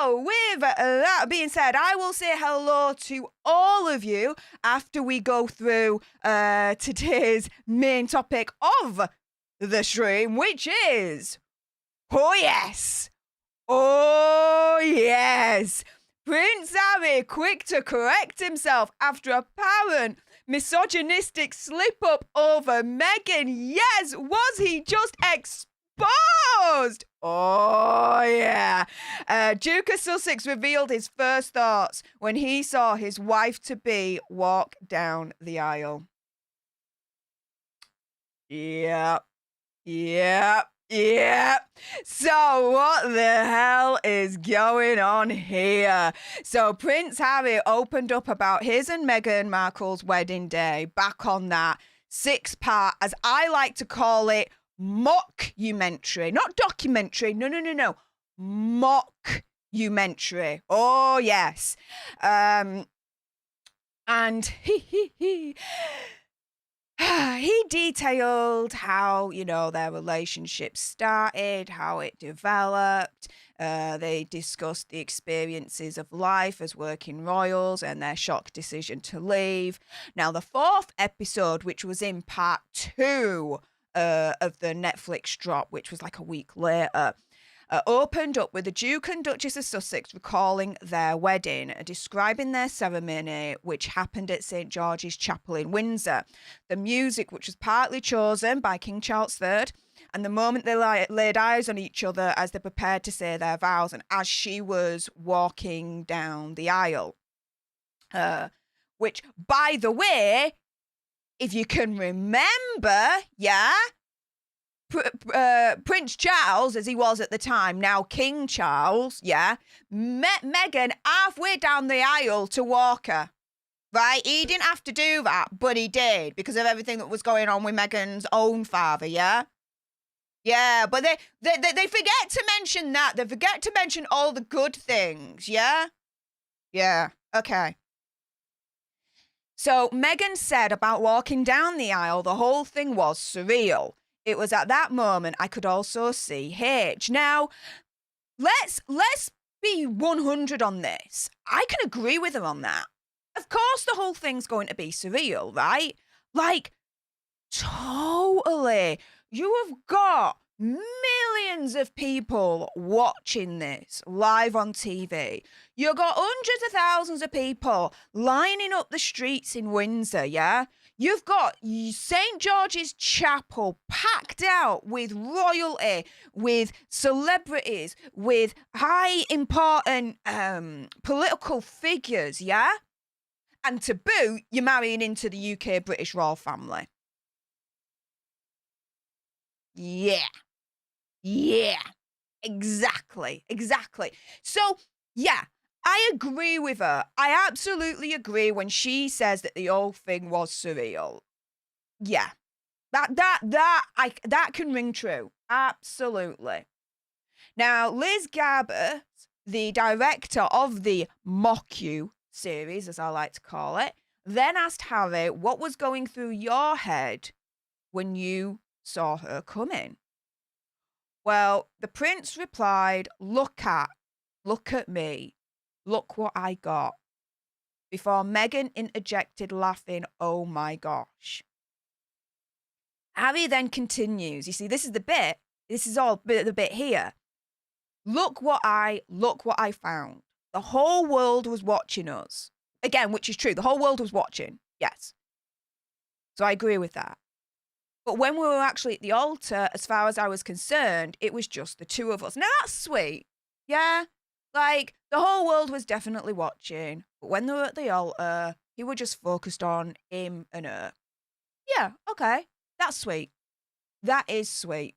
So, with that being said, I will say hello to all of you after we go through today's main topic of the stream, which is, oh yes, Prince Harry quick to correct himself after apparent misogynistic slip-up over Meghan. Yes, was he just exposed? Oh, yeah. Duke of Sussex revealed his first thoughts when he saw his wife-to-be walk down the aisle. Yep. So what the hell is going on here? So Prince Harry opened up about his and Meghan Markle's wedding day back on that 6-part, as I like to call it, mockumentary. Not documentary. No. Mockumentary. Oh, yes. And he detailed how, their relationship started, how it developed. They discussed the experiences of life as working royals and their shock decision to leave. Now, the 4th episode, which was in part 2 of the Netflix drop, which was like a week later, opened up with the Duke and Duchess of Sussex recalling their wedding, describing their ceremony, which happened at St. George's Chapel in Windsor. The music, which was partly chosen by King Charles III, and the moment they laid eyes on each other as they prepared to say their vows, and as she was walking down the aisle. Which, by the way, if you can remember, Prince Charles, as he was at the time, now King Charles, met Meghan halfway down the aisle to walk her. Right? He didn't have to do that, but he did because of everything that was going on with Meghan's own father, Yeah, but they forget to mention that. They forget to mention all the good things, Yeah, okay. So Meghan said about walking down the aisle, the whole thing was surreal. It was at that moment I could also see H. Now, let's be 100 on this. I can agree with her on that. Of course the whole thing's going to be surreal, right? Like, totally. You have got millions of people watching this live on TV. You've got hundreds of thousands of people lining up the streets in Windsor, You've got St. George's Chapel packed out with royalty, with celebrities, with high important political figures, And to boot, you're marrying into the UK British royal family. Yeah, exactly. So, I agree with her. I absolutely agree when she says that the whole thing was surreal. Yeah, that can ring true. Absolutely. Now, Liz Garber, the director of the Mocku series, as I like to call it, then asked Harry what was going through your head when you saw her coming. Well, the prince replied, look at me. Look what I got. Before Meghan interjected, laughing, oh my gosh. Harry then continues. You see, this is the bit. This is all the bit here. Look what I found. The whole world was watching us. Again, which is true. The whole world was watching. Yes. So I agree with that. But when we were actually at the altar, as far as I was concerned, it was just the two of us. Now that's sweet. Yeah. Like, the whole world was definitely watching, but when they were at the altar, he were just focused on him and her. Yeah, okay, that's sweet. That is sweet.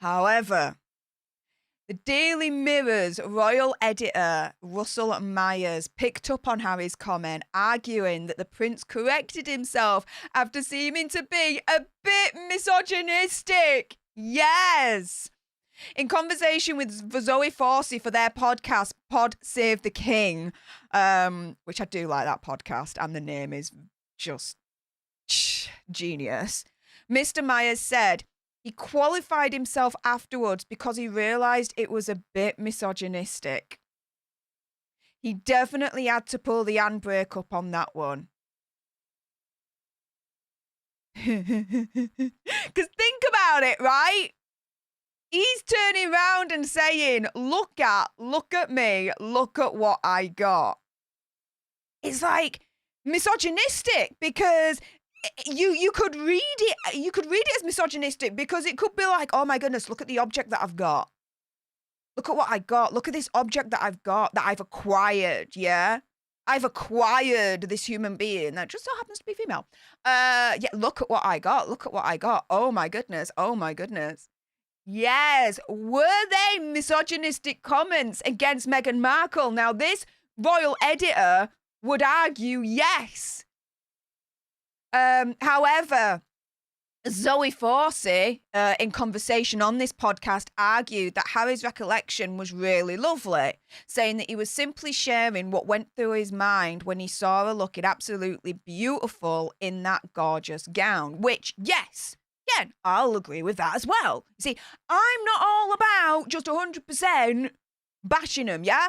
However, the Daily Mirror's royal editor, Russell Myers, picked up on Harry's comment, arguing that the prince corrected himself after seeming to be a bit misogynistic. Yes. In conversation with Zoe Forsey for their podcast, Pod Save the King, which I do like that podcast, and the name is just genius, Mr. Myers said, He qualified himself afterwards because he realised it was a bit misogynistic. He definitely had to pull the handbrake up on that one. Because think about it, right? He's turning around and saying, look at me, look at what I got. It's like misogynistic because you could read it as misogynistic because it could be like, oh my goodness, look at the object that I've got. Look at what I got. Look at this object that I've got, that I've acquired, yeah? I've acquired this human being that just so happens to be female. Yeah, look at what I got. Look at what I got. Oh my goodness. Oh my goodness. Yes. Were they misogynistic comments against Meghan Markle? Now, this royal editor would argue yes. However, Zoe Forsey, in conversation on this podcast, argued that Harry's recollection was really lovely, saying that he was simply sharing what went through his mind when he saw her looking absolutely beautiful in that gorgeous gown, which, yes, again, I'll agree with that as well. See, I'm not all about just 100% bashing them, yeah?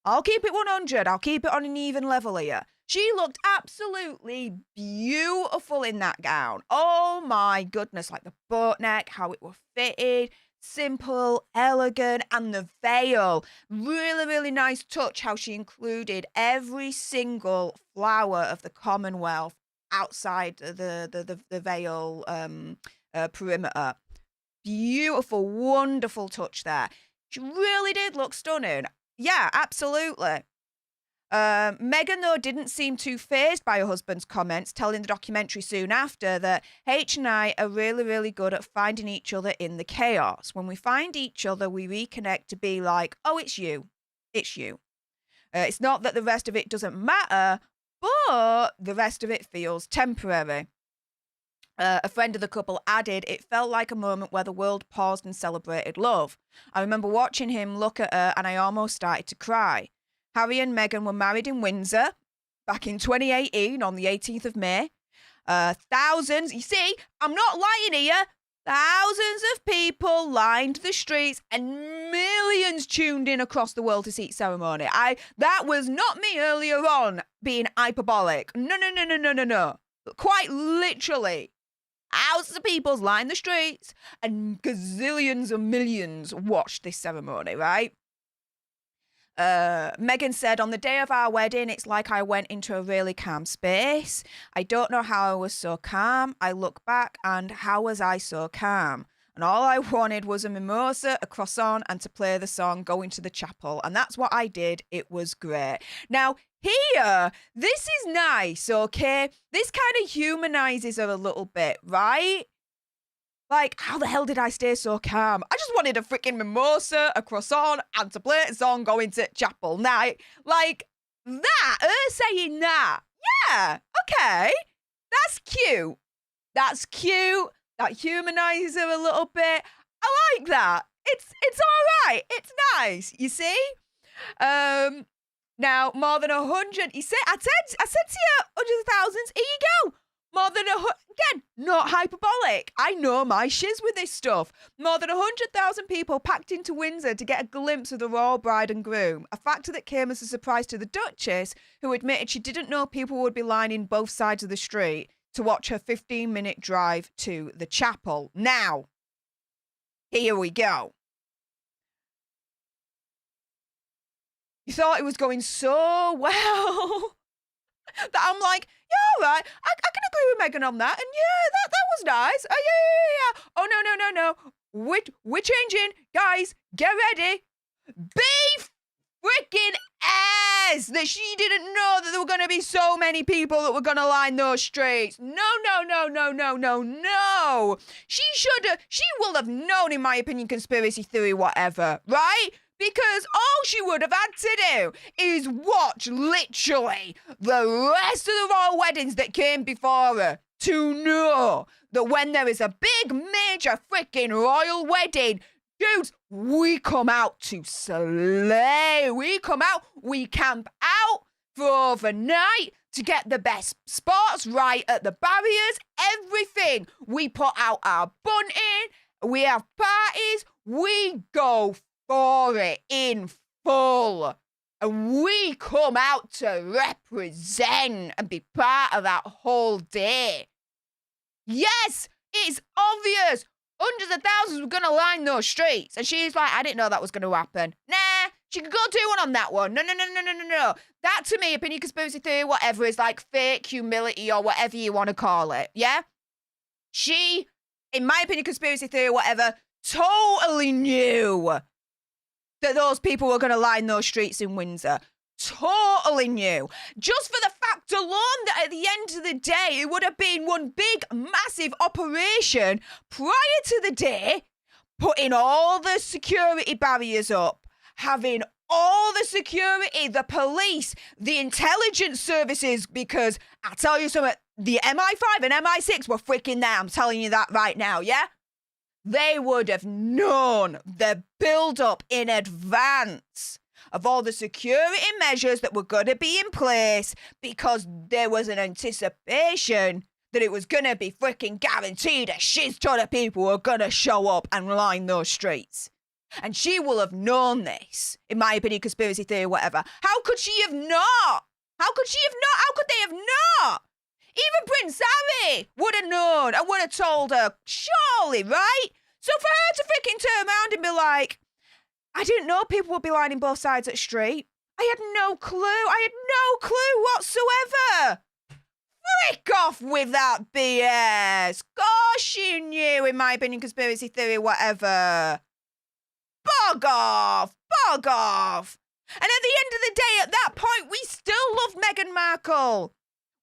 I'll keep it 100. I'll keep it on an even level here. She looked absolutely beautiful in that gown. Oh my goodness, like the boat neck, how it was fitted, simple, elegant, and the veil. Really, really nice touch how she included every single flower of the Commonwealth outside the veil perimeter. Beautiful, wonderful touch there. She really did look stunning. Yeah, absolutely. Meghan, though, didn't seem too fazed by her husband's comments, telling the documentary soon after that H and I are really, really good at finding each other in the chaos. When we find each other, we reconnect to be like, oh, it's you. It's you. It's not that the rest of it doesn't matter, but the rest of it feels temporary. A friend of the couple added, it felt like a moment where the world paused and celebrated love. I remember watching him look at her and I almost started to cry. Harry and Meghan were married in Windsor back in 2018 on the 18th of May. Thousands, you see, I'm not lying here. Thousands of people lined the streets and millions tuned in across the world to see the ceremony. That was not me earlier on being hyperbolic. No. Quite literally. Thousands of people lined the streets and gazillions of millions watched this ceremony, right? Meghan said, on the day of our wedding, it's like I went into a really calm space. I don't know how I was so calm. I look back and how was I so calm? And all I wanted was a mimosa, a croissant, and to play the song Going to the Chapel. And that's what I did. It was great. Now, here, this is nice, okay? This kind of humanizes her a little bit, right? Like, how the hell did I stay so calm? I just wanted a freaking mimosa, a croissant, and to play a song Going to Chapel. Now, like, that, her saying that, yeah, okay, that's cute. That's cute. That humanizes her a little bit. I like that. It's all right. It's nice, you see? Now, more than 100, I said to you, hundreds of thousands, here you go. More than again, not hyperbolic. I know my shiz with this stuff. More than 100,000 people packed into Windsor to get a glimpse of the royal bride and groom, a factor that came as a surprise to the Duchess, who admitted she didn't know people would be lining both sides of the street to watch her 15-minute drive to the chapel. Now, here we go. You thought it was going so well that I'm like, yeah, all right, I can agree with Meghan on that, and yeah, that was nice. Oh, yeah. Oh, no. We're changing. Guys, get ready. Be freaking ass that she didn't know that there were going to be so many people that were going to line those streets. No. She will have known, in my opinion, conspiracy theory, whatever, right? Because all she would have had to do is watch literally the rest of the royal weddings that came before her to know that when there is a big major freaking royal wedding, dudes, we come out to slay. We come out, we camp out for overnight to get the best spots right at the barriers, everything. We put out our bunting, we have parties, we go for it in full. And we come out to represent and be part of that whole day. Yes, it's obvious. Hundreds of thousands were going to line those streets. And she's like, I didn't know that was going to happen. Nah, she could go do one on that one. No. That to me, opinion, conspiracy theory, whatever, is like fake humility or whatever you want to call it. Yeah? She, in my opinion, conspiracy theory, whatever, totally knew that those people were going to line those streets in Windsor. Totally knew. Just for the fact alone that at the end of the day, it would have been one big, massive operation prior to the day, putting all the security barriers up, having all the security, the police, the intelligence services, because I tell you something, the MI5 and MI6 were freaking there. I'm telling you that right now, yeah? They would have known the build-up in advance of all the security measures that were going to be in place, because there was an anticipation that it was going to be freaking guaranteed a shit ton of people were going to show up and line those streets. And she will have known this, in my opinion, conspiracy theory, whatever. How could she have not? How could she have not? How could they have not? Even Prince Harry would have known and would have told her, surely, right? So for her to freaking turn around and be like, I didn't know people would be lining both sides of the street. I had no clue. I had no clue whatsoever. Frick off with that BS. Gosh, she knew, in my opinion, conspiracy theory, whatever. Bog off. Bog off. And at the end of the day, at that point, we still loved Meghan Markle.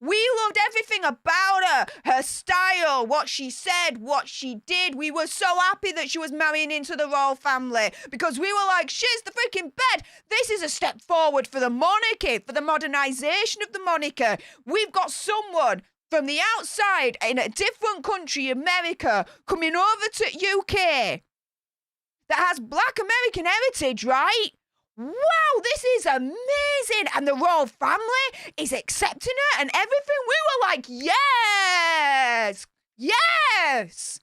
We loved everything about her, her style, what she said, what she did. We were so happy that she was marrying into the royal family, because we were like, she's the freaking bed. This is a step forward for the monarchy, for the modernization of the monarchy. We've got someone from the outside in a different country, America, coming over to UK that has Black American heritage, right? Wow, this is amazing. And the royal family is accepting her and everything. We were like, yes, yes.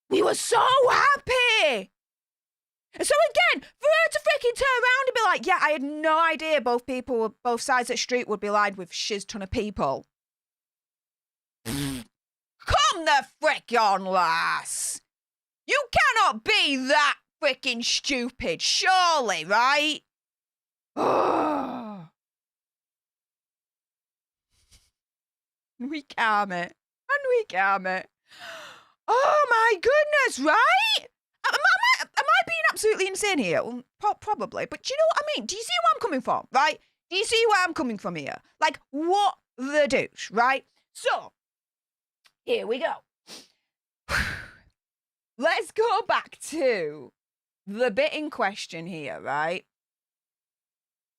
We were so happy. And so again, for her to freaking turn around and be like, yeah, I had no idea both sides of the street would be lined with shiz ton of people. Come the frick on, lass. You cannot be that freaking stupid, surely, right? We calm it. And we calm it. Oh my goodness, right? Am I being absolutely insane here? Well, probably. But do you know what I mean? Do you see where I'm coming from, right? Do you see where I'm coming from here? Like, what the douche, right? So, here we go. Let's go back to the bit in question here, right?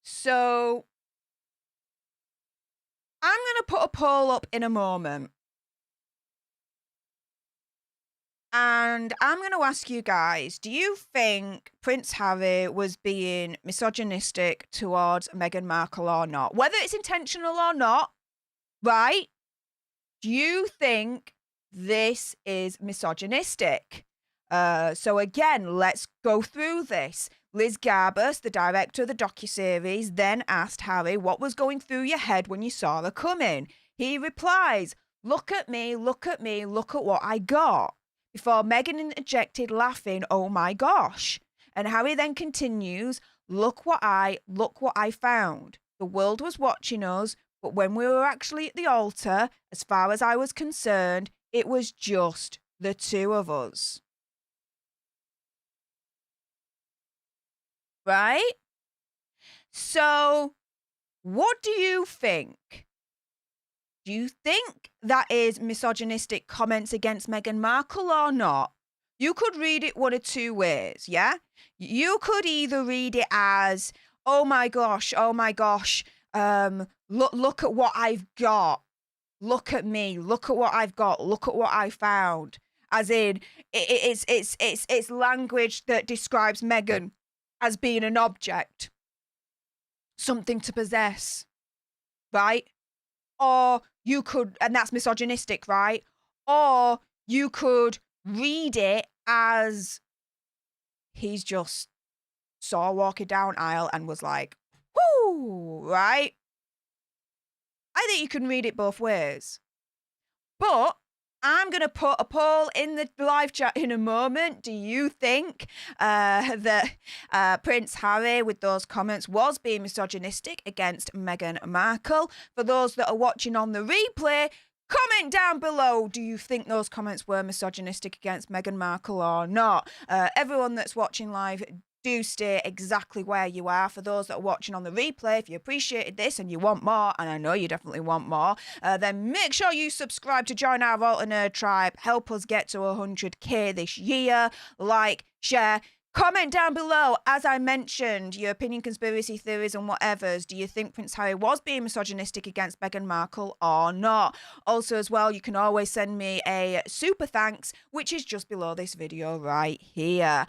So, I'm going to put a poll up in a moment. And I'm going to ask you guys, do you think Prince Harry was being misogynistic towards Meghan Markle or not? Whether it's intentional or not, right? Do you think this is misogynistic? So again, let's go through this. Liz Garbus, the director of the docuseries, then asked Harry what was going through your head when you saw her coming. He replies, look at me, look at me, look at what I got. Before Meghan interjected, laughing, oh my gosh. And Harry then continues, look what I found. The world was watching us, but when we were actually at the altar, as far as I was concerned, it was just the two of us. Right? So, what do you think? Do you think that is misogynistic comments against Meghan Markle or not? You could read it one of two ways, yeah? You could either read it as, oh my gosh, look at what I've got. Look at me, look at what I've got, look at what I found. As in, it's language that describes Meghan as being an object, something to possess, right? Or you could, and that's misogynistic, right? Or you could read it as he's just saw walking down aisle and was like, whoo, right? I think you can read it both ways. But I'm going to put a poll in the live chat in a moment. Do you think that Prince Harry, with those comments, was being misogynistic against Meghan Markle? For those that are watching on the replay, comment down below. Do you think those comments were misogynistic against Meghan Markle or not? Everyone that's watching live, do stay exactly where you are. For those that are watching on the replay, if you appreciated this and you want more, and I know you definitely want more, then make sure you subscribe to join our Alter Nerd tribe. Help us get to 100k this year. Like, share, comment down below. As I mentioned, your opinion, conspiracy theories and whatevers. Do you think Prince Harry was being misogynistic against Meghan Markle or not? Also, as well, you can always send me a super thanks, which is just below this video right here.